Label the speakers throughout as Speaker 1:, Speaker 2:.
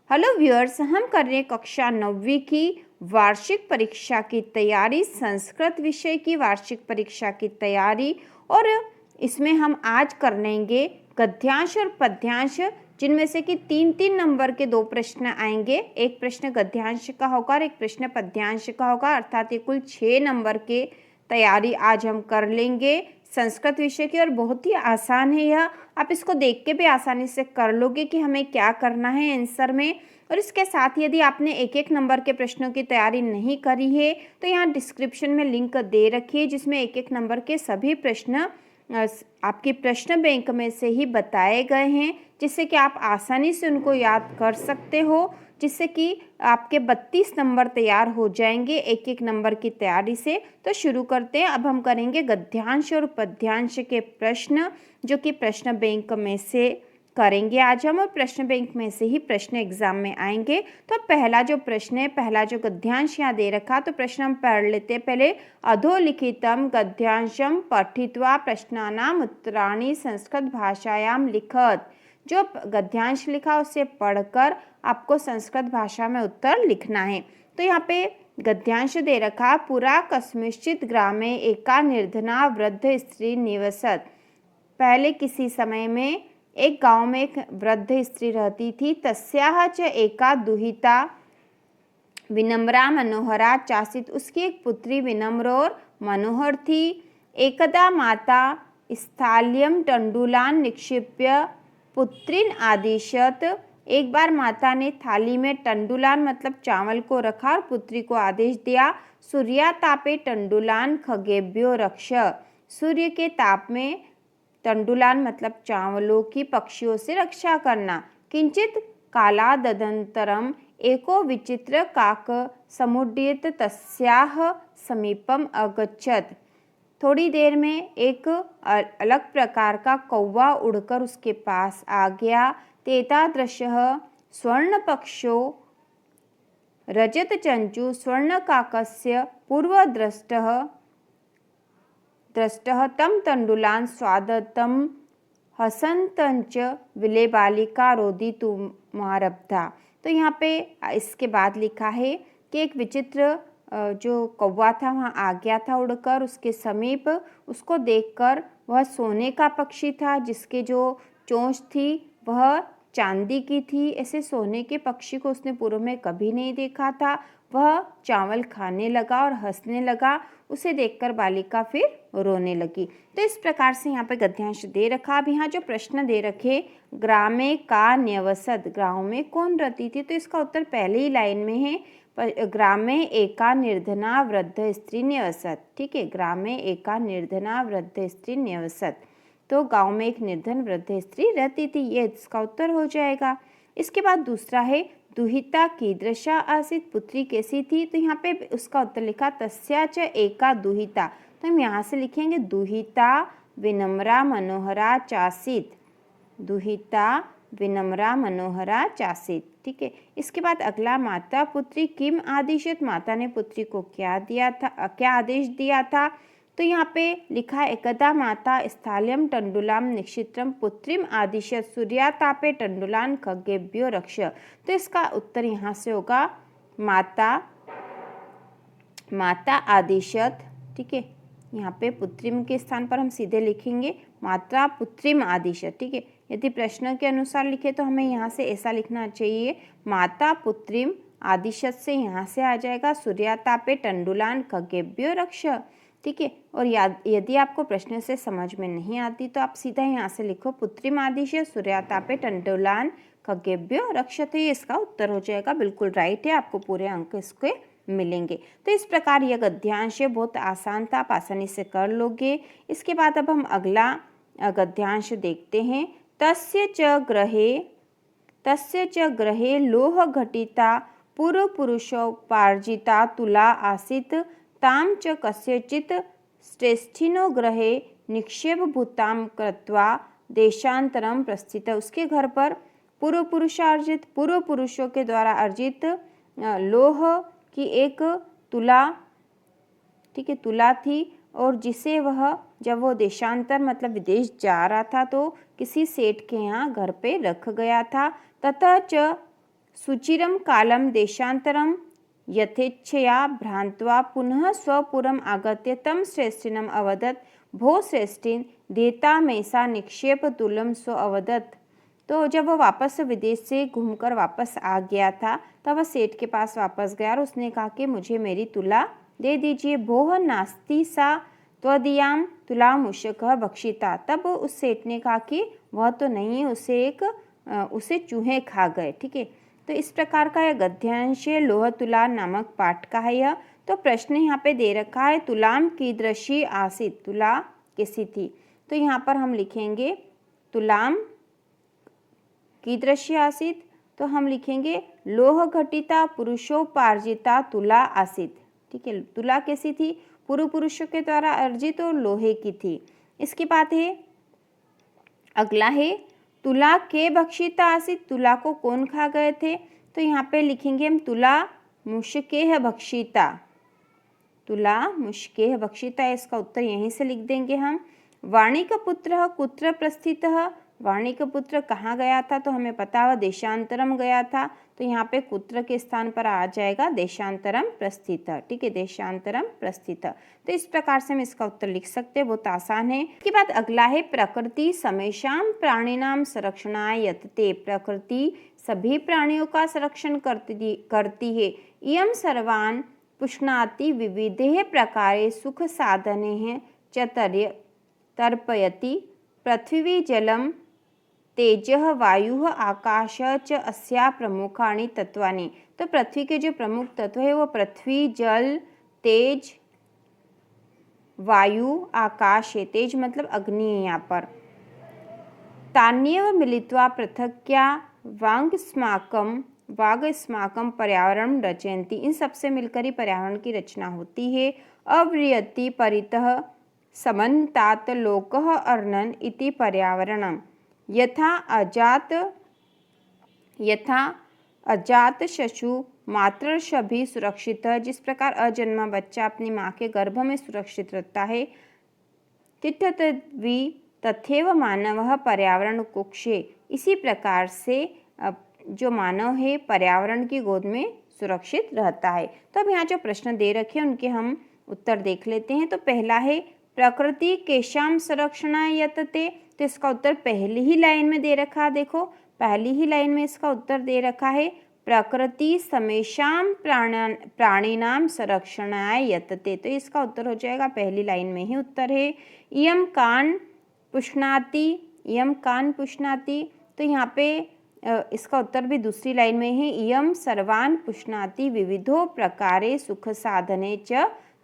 Speaker 1: Hello viewers, हम कर रहे हैं कक्षा 9वीं की वार्षिक परीक्षा की तैयारी, संस्कृत विषय की वार्षिक परीक्षा की तैयारी। और इसमें हम आज कर लेंगे गद्यांश और पद्यांश, जिनमें से कि 3-3 नंबर के 2 प्रश्न आएंगे। एक प्रश्न गद्यांश का होगा और एक प्रश्न पद्यांश का होगा, अर्थात ये कुल 6 नंबर के तैयारी आज हम कर लेंगे संस्कृत विषय की। और बहुत ही आसान है यह, आप इसको देख के भी आसानी से कर लोगे कि हमें क्या करना है आंसर में। और इसके साथ यदि आपने एक एक नंबर के प्रश्नों की तैयारी नहीं करी है तो यहाँ डिस्क्रिप्शन में लिंक दे रखी है, जिसमें एक एक नंबर के सभी प्रश्न आपके प्रश्न बैंक में से ही बताए गए हैं, जिससे कि आप आसानी से उनको याद कर सकते हो, जिससे कि आपके 32 नंबर तैयार हो जाएंगे एक एक नंबर की तैयारी से। तो शुरू करते हैं। अब हम करेंगे गद्यांश और पद्यांश के प्रश्न, जो कि प्रश्न बैंक में से करेंगे आज हम, और प्रश्न बैंक में से ही प्रश्न एग्जाम में आएंगे। तो पहला जो प्रश्न है, पहला जो गद्यांश यहाँ दे रखा, तो प्रश्न हम पढ़ लेते हैं पहले। अधोलिखितम गद्यांशम पठित्वा प्रश्नानाम उत्तराणि संस्कृत भाषायाम लिखत। जो गद्यांश लिखा उसे पढ़कर आपको संस्कृत भाषा में उत्तर लिखना है। तो यहाँ पे गद्यांश दे रखा, पुरा कस्मिंश्चित् ग्रामे एका निर्धना वृद्ध स्त्री निवसत। पहले किसी समय में एक गांव में एक वृद्ध स्त्री रहती थी। तस्याह च एका दुहिता विनम्रा मनोहरा चासीत। उसकी एक पुत्री विनम्र और मनोहर थी। एकदा माता स्थाल्यम तंडुलान निक्षिप्य पुत्रीन आदिशत। एक बार माता ने थाली में तंडुलान मतलब चावल को रखा और पुत्री को आदेश दिया, सूर्यातापे तंडुलान खगेभ्यो रक्ष। सूर्य के ताप में तंडुलान मतलब चावलों की पक्षियों से रक्षा करना। किंचित कालादनंतरम एको विचित्र काक समुड्यत तस्याह समीपम अगच्छत। थोड़ी देर में एक अलग प्रकार का कौवा उड़कर उसके पास आ गया। तेतादृशः स्वर्णपक्षो रजत चंचु स्वर्णकाकस्य पूर्वदृष्टः तम तंडुलान स्वादतम हसंतंच विले बालिका रोदितुमारब्धा। तो यहाँ पे इसके बाद लिखा है कि एक विचित्र जो कौवा था वहाँ आ गया था उड़कर उसके समीप। उसको देखकर, वह सोने का पक्षी था जिसके जो चोंच थी वह चांदी की थी। ऐसे सोने के पक्षी को उसने पूर्व में कभी नहीं देखा था। वह चावल खाने लगा और हंसने लगा। उसे देखकर बालिका फिर रोने लगी। तो इस प्रकार से यहाँ पे गद्यांश दे रखा। अब यहाँ जो प्रश्न दे रखे, ग्रामे का न्यवसत, गाँव में कौन रहती थी, तो इसका उत्तर पहले ही लाइन में है, ग्रामे एका निर्धना वृद्ध स्त्री न्यवसत। ठीक है, ग्रामे एका निर्धना वृद्ध स्त्री न्यवसत, तो गांव में एक निर्धन वृद्ध स्त्री रहती थी, ये इसका उत्तर हो जाएगा। इसके बाद दूसरा है, दुहिता कीदृशा आसीत, पुत्री कैसी थी, तो यहाँ पे उसका उत्तर लिखा तस्या च एका दुहिता। तो हम यहाँ से लिखेंगे दुहिता विनम्रा मनोहरा चासीत, दुहिता विनम्रा मनोहरा चासीत। ठीक है, इसके बाद अगला, माता पुत्री किम आदिशत, माता ने पुत्री को क्या दिया था, क्या आदेश दिया था, तो यहाँ पे लिखा है एकदा माता स्थाल्यम तंडुलाम निक्षित्रम पुत्रीम आदिशत सूर्यातापे तंडुलान खगेभ्यो रक्ष। तो इसका उत्तर यहाँ से होगा माता आदिशत। ठीक है, यहाँ पे पुत्रीम के स्थान पर हम सीधे लिखेंगे माता पुत्रीम आदिशत। ठीक है, यदि प्रश्न के अनुसार लिखे तो हमें यहाँ से ऐसा लिखना चाहिए, माता पुत्रीम आदिशत से यहाँ से आ जाएगा सूर्यातापे तंडुलान खगेभ्यो रक्ष। ठीक है, और यदि आपको प्रश्न से समझ में नहीं आती तो आप सीधा यहाँ से लिखो पुत्रीम आदिशत सूर्यातापे तंडुलान खगेभ्यो रक्षते, इसका उत्तर हो जाएगा। बिल्कुल राइट है, आपको पूरे अंक इसके मिलेंगे। तो इस प्रकार यह गद्यांश बहुत आसान था, आप आसानी से कर लोगे। इसके बाद अब हम अगला गद्यांश देखते हैं। तस्य च ग्रहे लोह घटिता पूर्व पुरुषोपार्जिता तुला आसीत ताम च कस्यचित् श्रेष्ठिनो ग्रहे निक्षेप भूताम कृत्वा देशांतरम प्रस्थित। उसके घर पर पूर्व पुरुषों के द्वारा अर्जित लोह की एक तुला, ठीक है, तुला थी, और जिसे वह जब वो देशांतर मतलब विदेश जा रहा था तो किसी सेठ के यहाँ घर पे रख गया था। ततः च सुचिरं कालं देशान्तरं यथेच्छया भ्रान्त्वा पुनः स्वपुरम् आगत्य तं श्रेष्ठिनम् अवदत्, भो श्रेष्ठिन देतामैसा निक्षेपतुलं स्व अवदत्। तो जब वो वापस विदेश से घूमकर वापस आ गया था, तब वह सेठ के पास वापस गया और उसने कहा कि मुझे मेरी तुला दे दीजिए। भोः नास्ति सा त्वदीयां तुला मूषकः भक्षिता। तब उस सेठ ने कहा कि वह तो नहीं है, उसे चूहे खा गए। ठीक है, तो इस प्रकार का यह गद्यांश लोह तुला नामक पाठ का है यह। तो प्रश्न यहाँ पे दे रखा है तुलाम कीदृशी आसीत, तुला कैसी थी। तो यहाँ पर हम लिखेंगे तुलाम कीदृशी आसीत, तो हम लिखेंगे लोह घटिता पुरुषोपार्जिता तुला आसीत। ठीक है, तुला कैसी थी, पूर्व पुरुषों के द्वारा अर्जित और लोहे की थी। इसके बाद है अगला है तुला के भक्षिता आसीत, तुला को कौन खा गए थे। तो यहाँ पे लिखेंगे हम तुला मुष्केह भक्षिता, तुला मुष्केह भक्षिता, इसका उत्तर यहीं से लिख देंगे हम। वाणिकपुत्रः कुत्र प्रस्थितः, वाणिकपुत्र कहाँ गया था, तो हमें पता है देशांतरम गया था। तो यहाँ पे कुत्र के स्थान पर आ जाएगा देशांतरम प्रस्थित। ठीक है, देशांतरम प्रस्थित। तो इस प्रकार से हम इसका उत्तर लिख सकते हैं, बहुत आसान है। इसके बाद अगला है प्रकृति समेषाम प्राणिनाम संरक्षणाय यतते, प्रकृति सभी प्राणियों का संरक्षण करती है। इयं सर्वान् पुष्णाति विविधे प्रकारे सुख साधने च तर्पयति, पृथ्वी जलम तेजः वायुः आकाश च अस्या प्रमुखानि तत्वानि। तो पृथ्वी के जो प्रमुख तत्व है वो पृथ्वी, जल, तेज, वायु, आकाश है। तेज मतलब अग्नि है यहाँ पर। तान्येव मिलित्वा पृथक्या वागस्माकं पर्यावरण रचयन्ति, इन सबसे मिलकर ही पर्यावरण की रचना होती है। अव्रियति परितः समन्तात लोकः अर्णन इति पर्यावरणम्। यथा अजात शिशु मातृशभी सुरक्षित, जिस प्रकार अजन्मा बच्चा अपनी माँ के गर्भ में सुरक्षित रहता है, तिष्ठति तथैव मानवः पर्यावरण कुक्षे, इसी प्रकार से जो मानव है पर्यावरण की गोद में सुरक्षित रहता है। तो अब यहाँ जो प्रश्न दे रखे हैं उनके हम उत्तर देख लेते हैं। तो पहला है प्रकृति केशाम संरक्षणाय यतते, तो इसका उत्तर पहली ही लाइन में दे रखा, देखो पहली ही लाइन में इसका उत्तर दे रखा है प्रकृति समेषाम प्राणिनाम संरक्षणाय यतते। तो इसका उत्तर हो जाएगा पहली लाइन में ही उत्तर है। इयं कान पुष्णाति, तो यहाँ पे इसका उत्तर भी दूसरी लाइन में है। इयं सर्वान् पुष्णाति विविधो प्रकारे सुख साधने च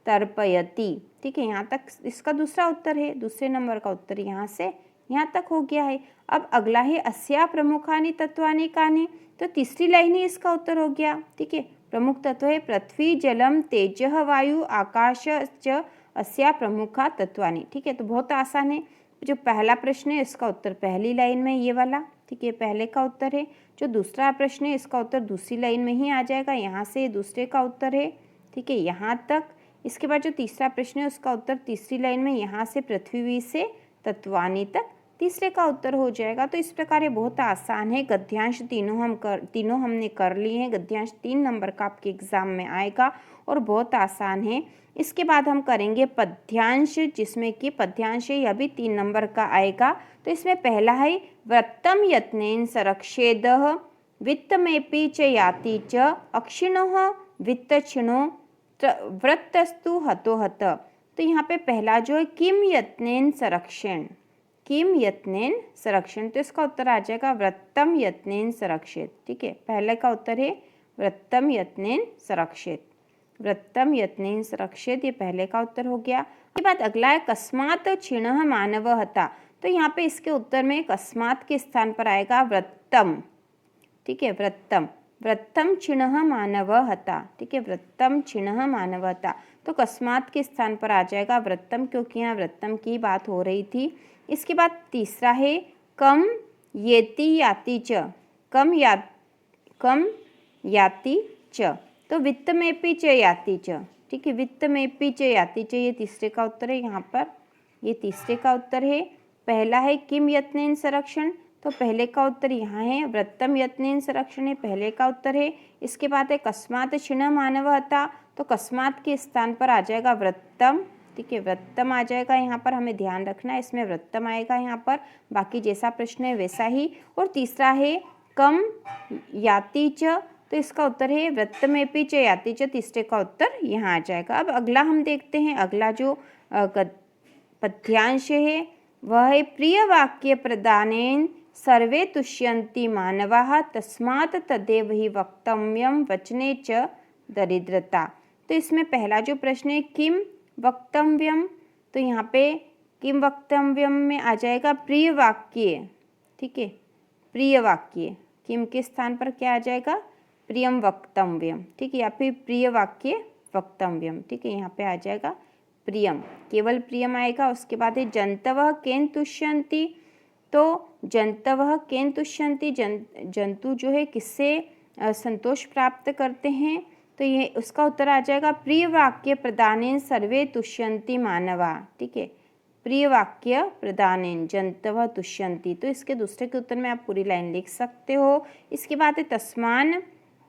Speaker 1: तर्पयति। ठीक है, यहाँ तक इसका दूसरा उत्तर है, दूसरे नंबर का उत्तर यहाँ से यहाँ तक हो गया है। अब अगला है अस्या प्रमुखानि तत्वानि कानि, तो तीसरी लाइन ही इसका उत्तर हो गया। ठीक है, प्रमुख तत्व है पृथ्वी, जलम, तेजः, वायु, आकाश च अस्या प्रमुखा तत्वानि। ठीक है, तो बहुत आसान है। जो पहला प्रश्न है इसका उत्तर पहली लाइन में ये वाला, ठीक है, पहले का उत्तर है। जो दूसरा प्रश्न है इसका उत्तर दूसरी लाइन में ही आ जाएगा, यहाँ से दूसरे का उत्तर है। ठीक है, यहाँ तक। इसके बाद जो तीसरा प्रश्न है उसका उत्तर तीसरी लाइन में यहाँ से पृथ्वी से तत्वानी तक तीसरे का उत्तर हो जाएगा। तो इस प्रकार ये बहुत आसान है। गद्यांश तीनों हमने कर लिए हैं। गद्यांश 3 नंबर का आपके एग्जाम में आएगा और बहुत आसान है। इसके बाद हम करेंगे पद्यांश, जिसमें कि पद्यांश यह भी 3 नंबर का आएगा। तो इसमें पहला है व्रतम यत्नेन संरक्षेदः वित्तमेपि च याति च अक्षिणः वित्तक्षिणो व्रतस्तु हतो हत। तो यहाँ पे पहला जो है किम यत्नेन संरक्षण, किम यत्नेन संरक्षण, तो इसका उत्तर आ जाएगा व्रतम यत्नेन संरक्षित। ठीक है, पहले का उत्तर है व्रतम यत्नेन संरक्षित, व्रतम यत्नेन संरक्षित, ये पहले का उत्तर हो गया। उसके बाद अगला है कस्मात् क्षीणः मानवः हता। तो यहाँ पे इसके उत्तर में कस्मात् के स्थान पर आएगा व्रतम। ठीक है, व्रतम, व्रतम क्षीणः मानवः हता। ठीक है, व्रतम क्षीणः मानवः हता। तो कस्मात् के स्थान पर आ जाएगा व्रतम, क्योंकि यहाँ व्रतम की बात हो रही थी। इसके बाद तीसरा है कम येति याति च, कम याति च, तो वित्तमेपि च याति च। ठीक है, वित्तमेपि च याति च, ये तीसरे का उत्तर है। यहाँ पर ये तीसरे का उत्तर है। पहला है किम यत्नेन संरक्षण, तो पहले का उत्तर यहाँ है वृत्तम यत्नेन संरक्षणे, पहले का उत्तर है। इसके बाद है कस्मात् क्षीण मानवः, तो कस्मात् के स्थान पर आ जाएगा वृत्तम, ठीक है, वृत्तम आ जाएगा यहाँ पर, हमें ध्यान रखना है इसमें वृत्तम आएगा यहाँ पर, बाकी जैसा प्रश्न है वैसा ही। और तीसरा है कम याति च, तो इसका उत्तर है वृत्तमेपि च याति च, तीसरे का उत्तर यहाँ आ जाएगा। अब अगला हम देखते हैं, अगला जो पद्यांश है वह है प्रिय वाक्य प्रदानेन सर्वे तुष्यन्ति मानवाः तस्मात् तदेव हि वक्तव्यं वचने च दरिद्रता। तो इसमें पहला जो प्रश्न है किम वक्तव्यम, तो यहाँ पे किम वक्तव्यम में आ जाएगा प्रिय वाक्य, ठीक है, प्रिय वाक्य, किम के स्थान पर क्या आ जाएगा प्रियम वक्तव्यम, ठीक है, या फिर प्रिय वाक्य वक्तव्यम, ठीक है, यहाँ पे आ जाएगा प्रियम, केवल प्रियम आएगा। उसके बाद है जंतवः केन तुष्यन्ति, तो जंतवः केन तुष्यन्ति, जंतु जो है किससे संतोष प्राप्त करते हैं, तो ये उसका उत्तर आ जाएगा प्रिय वाक्य प्रदानेन सर्वे तुष्यन्ति मानवा, ठीक है, प्रिय वाक्य प्रदानेन जंतवः तुष्यन्ति, तो इसके दूसरे के उत्तर में आप पूरी लाइन लिख सकते हो। इसके बाद है तस्मान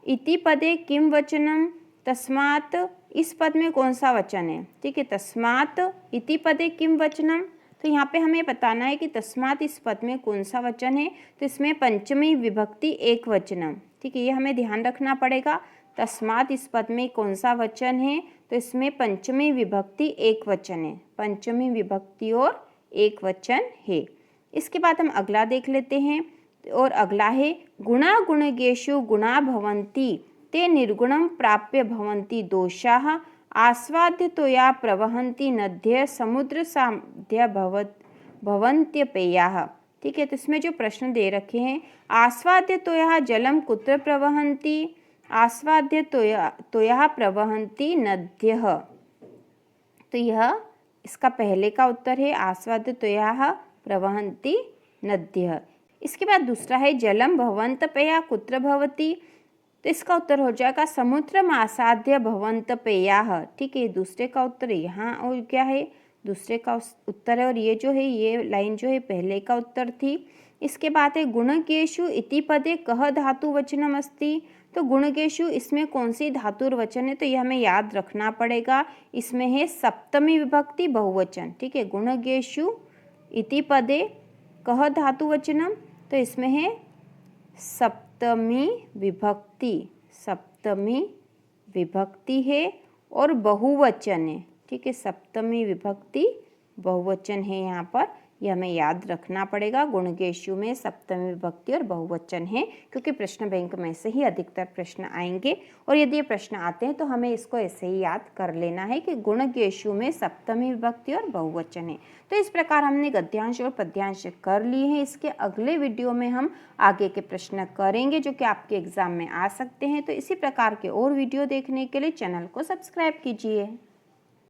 Speaker 1: इति पदे किम वचनम, तस्मात् इस पद में कौन सा वचन है, ठीक है, तस्मात् इति पदे किम वचनम, तो यहाँ पे हमें बताना है कि तस्मात् इस पद में कौन सा वचन है, तो इसमें पंचमी विभक्ति एक वचनम, ठीक है, ये हमें ध्यान रखना पड़ेगा। तस्मात् इस पद में कौन सा वचन है, तो इसमें पंचमी विभक्ति एक वचन है, पंचमी विभक्ति और एक वचन है। इसके बाद हम अगला देख लेते हैं, और अगला है गुणा गुणगेषु गुणा भवन्ति ते निर्गुणं प्राप्य भवन्ति दोषाः आस्वाद्यतोया प्रवहन्ति नद्यः समुद्र साध्य भवन्त्यपेयाः, ठीक है, तो इसमें जो प्रश्न दे रखे हैं आस्वाद्यतोया जलम कुत्र प्रवहन्ति, आस्वाद्यतोया प्रवहन्ति नद्यः, तो यह इसका पहले का उत्तर है आस्वाद्यतोया प्रवहन्ति नद्यः। इसके बाद दूसरा है जलम भवन्तपेया कुत्र भवति, तो इसका उत्तर हो जाएगा समुद्रम आसाद्य भवन्तपेयाः, ठीक है, दूसरे का उत्तर यहाँ और क्या है दूसरे का उत्तर है, और ये जो है ये लाइन जो है पहले का उत्तर थी। इसके बाद है गुणकेषु इति पदे कह धातु वचनम अस्ति, तो गुणकेषु इसमें कौन सी धातुर वचन है, तो ये हमें याद रखना पड़ेगा, इसमें है सप्तमी विभक्ति बहुवचन, ठीक है, गुणकेषु इति पदे कह धातु वचनम, तो इसमें है सप्तमी विभक्ति है और बहुवचन है, ठीक है, सप्तमी विभक्ति बहुवचन है यहाँ पर, यह हमें याद रखना पड़ेगा। गुणकेषु में सप्तमी विभक्ति और बहुवचन है, क्योंकि प्रश्न बैंक में से ही अधिकतर प्रश्न आएंगे, और यदि ये प्रश्न आते हैं तो हमें इसको ऐसे ही याद कर लेना है कि गुणकेषु में सप्तमी विभक्ति और बहुवचन है। तो इस प्रकार हमने गद्यांश और पद्यांश कर लिए हैं। इसके अगले वीडियो में हम आगे के प्रश्न करेंगे जो कि आपके एग्जाम में आ सकते हैं। तो इसी प्रकार के और वीडियो देखने के लिए चैनल को सब्सक्राइब कीजिए।